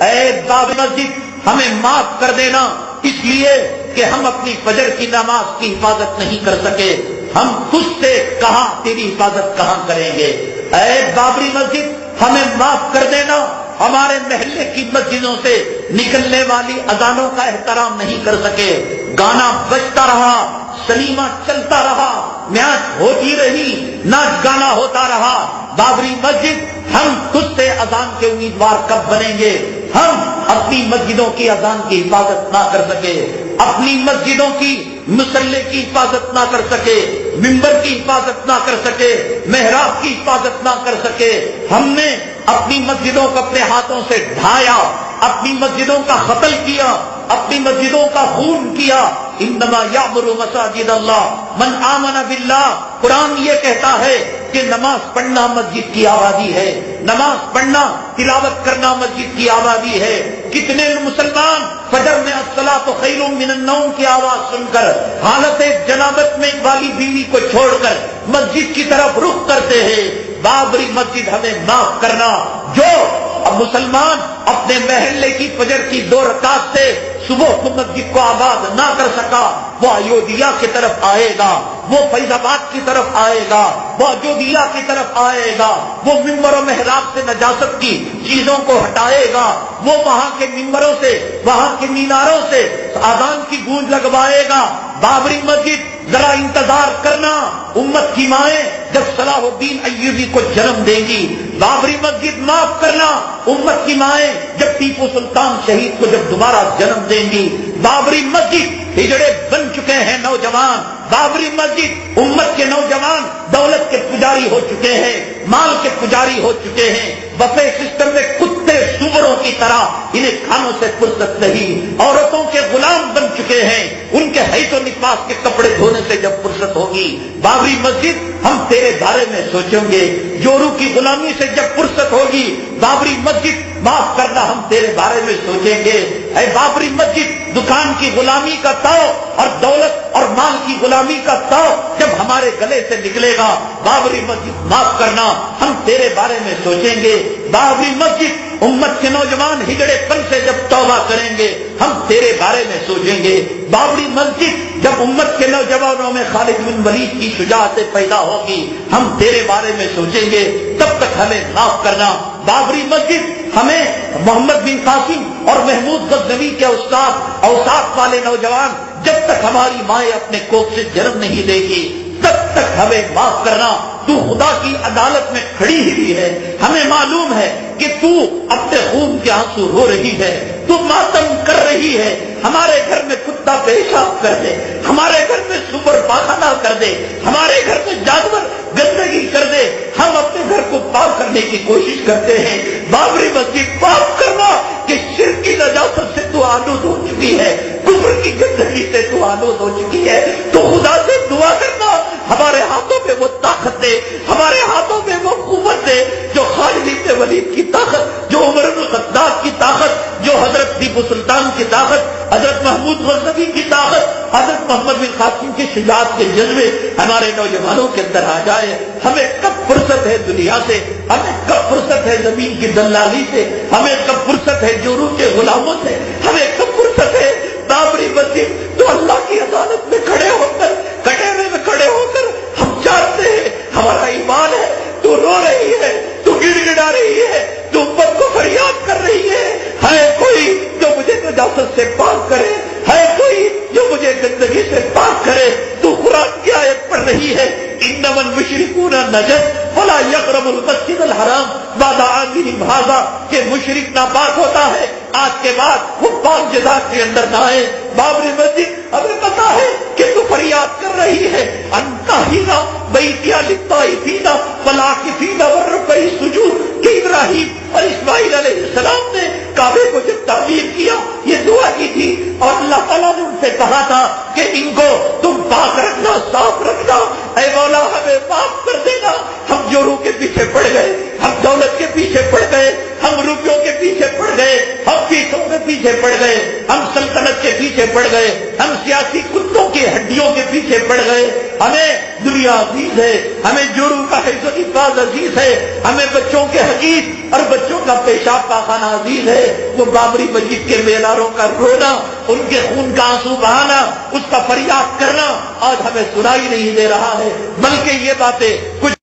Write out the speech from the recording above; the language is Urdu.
اے باب مسجد ہمیں معاف کر دینا، اس لیے کہ ہم اپنی فجر کی نماز کی حفاظت نہیں کر سکے، ہم تجھ سے کہاں تیری حفاظت کہاں کریں گے۔ اے بابری مسجد ہمیں معاف کر دینا، ہمارے محلے کی مسجدوں سے نکلنے والی اذانوں کا احترام نہیں کر سکے، گانا بجتا رہا، سنیما چلتا رہا، میچ ہوتی رہی، ناچ گانا ہوتا رہا۔ بابری مسجد ہم تجھ سے اذان کے امیدوار کب بنیں گے؟ ہم اپنی مسجدوں کی اذان کی حفاظت نہ کر سکے، اپنی مسجدوں کی مصلی کی حفاظت نہ کر سکے، ممبر کی حفاظت نہ کر سکے، محراب کی حفاظت نہ کر سکے، ہم نے اپنی مسجدوں کو اپنے ہاتھوں سے ڈھایا، اپنی مسجدوں کا قتل کیا، اپنی مسجدوں کا خون کیا۔ انما یعمر مساجد اللہ من آمن باللہ، قرآن یہ کہتا ہے کہ نماز پڑھنا مسجد کی آبادی ہے، نماز پڑھنا تلاوت کرنا مسجد کی آبادی ہے۔ کتنے مسلمان فجر میں الصلاۃ خیر من النوم کی آواز سن کر حالت جنابت میں والی بیوی کو چھوڑ کر مسجد کی طرف رخ کرتے ہیں۔ بابری مسجد ہمیں معاف کرنا، جو اب مسلمان اپنے محلے کی فجر کی 2 رکعت سے صبح کو مسجد کو آباد نہ کر سکا، وہ ایودھیا کی طرف آئے گا، وہ فیض آباد کی طرف آئے گا، وہ اجودھیا کی طرف آئے گا، وہ ممبر و محراب سے نجاست کی چیزوں کو ہٹائے گا، وہ وہاں کے ممبروں سے، وہاں کے میناروں سے اذان کی گونج لگوائے گا۔ بابری مسجد ذرا انتظار کرنا، امت کی مائیں جب صلاح الدین ایوبی کو جنم دیں گی، بابری مسجد معاف کرنا، امت کی مائیں جب ٹیپو سلطان شہید کو جب دوبارہ جنم دیں گی، بابری مسجد ہجڑے بن چکے ہیں نوجوان، بابری مسجد امت کے نوجوان دولت کے پجاری ہو چکے ہیں، مال کے پجاری ہو چکے ہیں، بفے سسٹم میں کتے سوروں کی طرح انہیں کھانوں سے فرصت نہیں، عورتوں کے غلام بن چکے ہیں، ان کے حیث و نفاس کے کپڑے دھونے سے جب فرصت ہوگی، بابری مسجد ہم تیرے بارے میں سوچیں گے، جورو کی غلامی سے جب فرصت ہوگی، بابری مسجد معاف کرنا ہم تیرے بارے میں سوچیں گے۔ اے بابری مسجد دکان کی غلامی کا تاؤ اور دولت اور مال کی غلامی کا تاؤ جب ہمارے گلے سے نکلے گا، بابری مسجد معاف کرنا ہم تیرے بارے میں سوچیں گے۔ بابری مسجد امت کے نوجوان ہجڑے پن سے جب توبہ کریں گے، ہم تیرے بارے میں سوچیں گے۔ بابری مسجد جب امت کے نوجوانوں میں خالد بن ولید کی شجاعت پیدا ہوگی، ہم تیرے بارے میں سوچیں گے، تب تک ہمیں معاف کرنا۔ بابری مسجد ہمیں محمد بن قاسم اور محمود غزنوی کے استاد اوساط والے نوجوان جب تک ہماری مائیں اپنے کوکھ سے جنم نہیں دے گی، تب تک ہمیں معاف کرنا۔ تو خدا کی عدالت میں کھڑی ہوئی ہے، ہمیں معلوم ہے کہ تو اپنے خون کے آنسو رو رہی ہے، تو ماتم کر رہی ہے۔ ہمارے گھر میں کتا پیشاب کر دے، ہمارے گھر میں سور پاخانہ کر دے، ہمارے گھر میں جانور گندگی کر دے، ہم اپنے گھر کو پاک کرنے کی کوشش کرتے ہیں۔ بابری مسجد پاک کرنا کہ شرک کی نجاست سے تو آلود ہو چکی ہے، کفر کی گندگی سے تو آلود ہو چکی ہے۔ تو خدا سے دعا کرنا ہمارے ہاتھوں میں وہ طاقت دے، ہمارے ہاتھوں میں وہ قوت دے، جو خالد بن ولید کی طاقت، جو عمر بن الخطاب کی طاقت، جو حضرت ٹیپو سلطان کی طاقت، حضرت محمود غزنوی کی طاقت، حضرت محمد بن قاسم کی شجاعت کے جذبے ہمارے نوجوانوں کے اندر آ جائے۔ ہمیں کب فرصت ہے دنیا سے، ہمیں کب فرصت ہے زمین کی دلالی سے، ہمیں کب فرصت ہے جورو کے غلاموں سے، ہمیں کب فرصت ہے۔ بابری مسجد تو اللہ کی عدالت میں کھڑے ہو کر، کٹہرے میں کھڑے ہو کر ہم جانتے ہیں ہمارا ایمان ہے، تو رو رہی ہے، تو گڑ گڑا رہی ہے، تو امت کو فریاد کر رہی ہے کوئی جو مجھے نجاست سے پاک کرے، ہے کوئی جو مجھے گندگی سے پاک کرے۔ تو قرآن کی آیت پڑھ رہی ہے، انما المشرکون نجس فلا یقربوا المسجد الحرام بعد عامهم ھذا، کہ مشرک ناپاک ہوتا ہے، آج کے بعد وہ پاک جگہ کے اندر نہ آئے۔ بابری مسجد ہمیں پتا ہے کہ تو فریاد کر رہی ہے، انتہینا بیتیا للطائفین والعاکفین والرکع السجود، کہ ابراہیم اور اسماعیل علیہ السلام نے کعبے کو جب تعمیر کیا یہ دعا کی تھی، اور اللہ تعالیٰ نے ان سے کہا تھا کہ ان کو تم پاک رکھنا، صاف رکھنا، اے مولا ہمیں معاف کر دینا۔ ہم جورو کے پیچھے پڑ گئے، ہم دولت کے پیچھے پڑ گئے، ہم روپیوں کے پیچھے پڑ گئے، ہم پیسوں کے پیچھے پڑ گئے، ہم سلطنت کے پیچھے پڑ گئے، ہم سیاسی کتوں کی ہڈیوں کے پیچھے پڑ گئے۔ ہمیں دنیا عزیز ہے، ہمیں جوڑوں کا حفاظ عزیز ہے، ہمیں بچوں کے حقیق اور بچوں کا پیشاب پاخانہ عزیز ہے۔ وہ بابری مسجد کے میناروں کا رونا، ان کے خون کا آنسو بہانا، اس کا فریاد کرنا آج ہمیں سنائی نہیں دے رہا ہے، بلکہ یہ باتیں کچھ